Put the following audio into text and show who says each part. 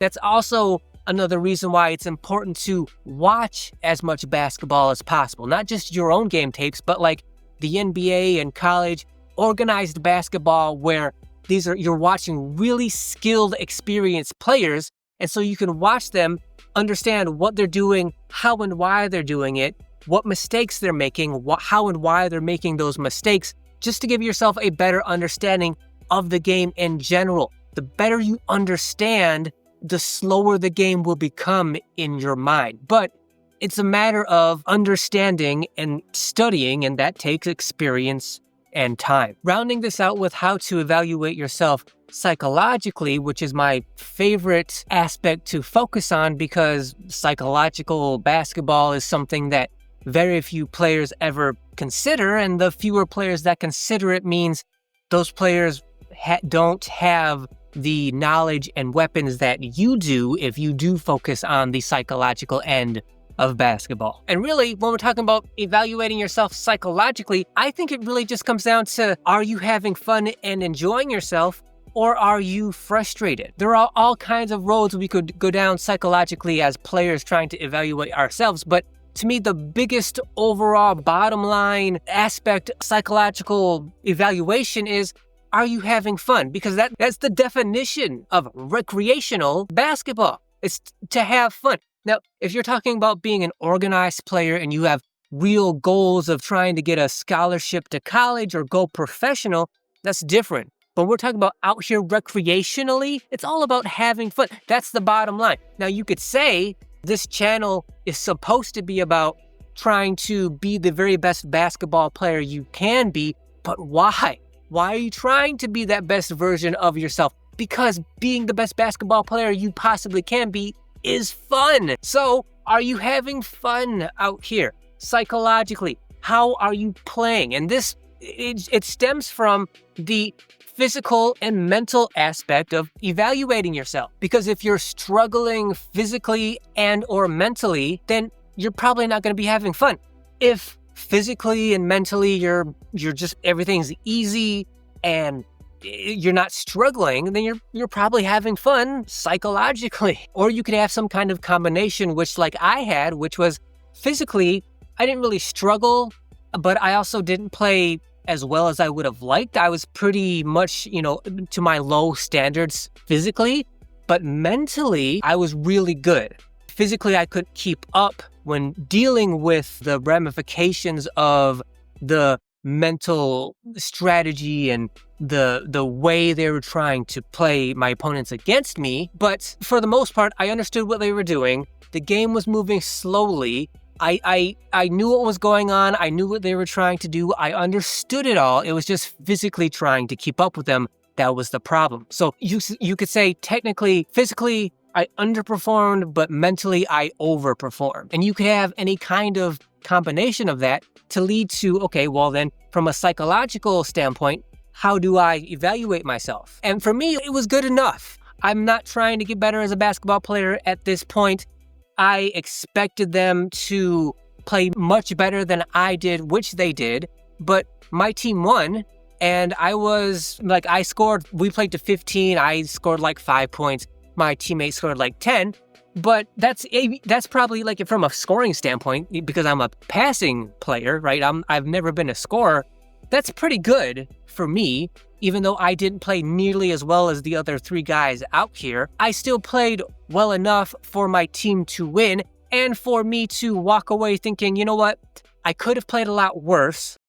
Speaker 1: That's also another reason why it's important to watch as much basketball as possible. Not just your own game tapes, but like the NBA and college organized basketball where you're watching really skilled, experienced players. And so you can watch them, understand what they're doing, how and why they're doing it, what mistakes they're making, how and why they're making those mistakes, just to give yourself a better understanding of the game in general. The better you understand, the slower the game will become in your mind. But it's a matter of understanding and studying, and that takes experience and time. Rounding this out with how to evaluate yourself psychologically, which is my favorite aspect to focus on because psychological basketball is something that very few players ever consider, and the fewer players that consider it means those players don't have the knowledge and weapons that you do if you do focus on the psychological end of basketball. And really, when we're talking about evaluating yourself psychologically, I think it really just comes down to, are you having fun and enjoying yourself, or are you frustrated? There are all kinds of roads we could go down psychologically as players trying to evaluate ourselves, but to me, the biggest overall bottom line aspect psychological evaluation is, are you having fun? Because that's the definition of recreational basketball. It's to have fun. Now, if you're talking about being an organized player and you have real goals of trying to get a scholarship to college or go professional, that's different. But we're talking about out here recreationally, it's all about having fun. That's the bottom line. Now, you could say this channel is supposed to be about trying to be the very best basketball player you can be, but why? Why are you trying to be that best version of yourself? Because being the best basketball player you possibly can be is fun. So, are you having fun out here psychologically? How are you playing? And this, it stems from the physical and mental aspect of evaluating yourself. Because if you're struggling physically and or mentally, then you're probably not going to be having fun. If physically and mentally you're just everything's easy and you're not struggling, then you're probably having fun psychologically. Or you could have some kind of combination, which like I had, which was physically, I didn't really struggle, but I also didn't play as well as I would have liked. I was pretty much, to my low standards physically, but mentally, I was really good. Physically, I could keep up when dealing with the ramifications of the mental strategy and the way they were trying to play my opponents against me. But for the most part, I understood what they were doing. The game was moving slowly. I knew what was going on. I knew what they were trying to do. I understood it all. It was just physically trying to keep up with them. That was the problem. So you could say technically, physically, I underperformed, but mentally I overperformed. And you could have any kind of combination of that to lead to, okay, well then from a psychological standpoint, how do I evaluate myself? And for me, it was good enough. I'm not trying to get better as a basketball player at this point. I expected them to play much better than I did, which they did, but my team won. And we played to 15. I scored like 5 points. My teammate scored like 10. But that's probably like from a scoring standpoint, because I'm a passing player, right? I've never been a scorer. That's pretty good for me, even though I didn't play nearly as well as the other 3 guys out here. I still played well enough for my team to win and for me to walk away thinking, you know what? I could have played a lot worse,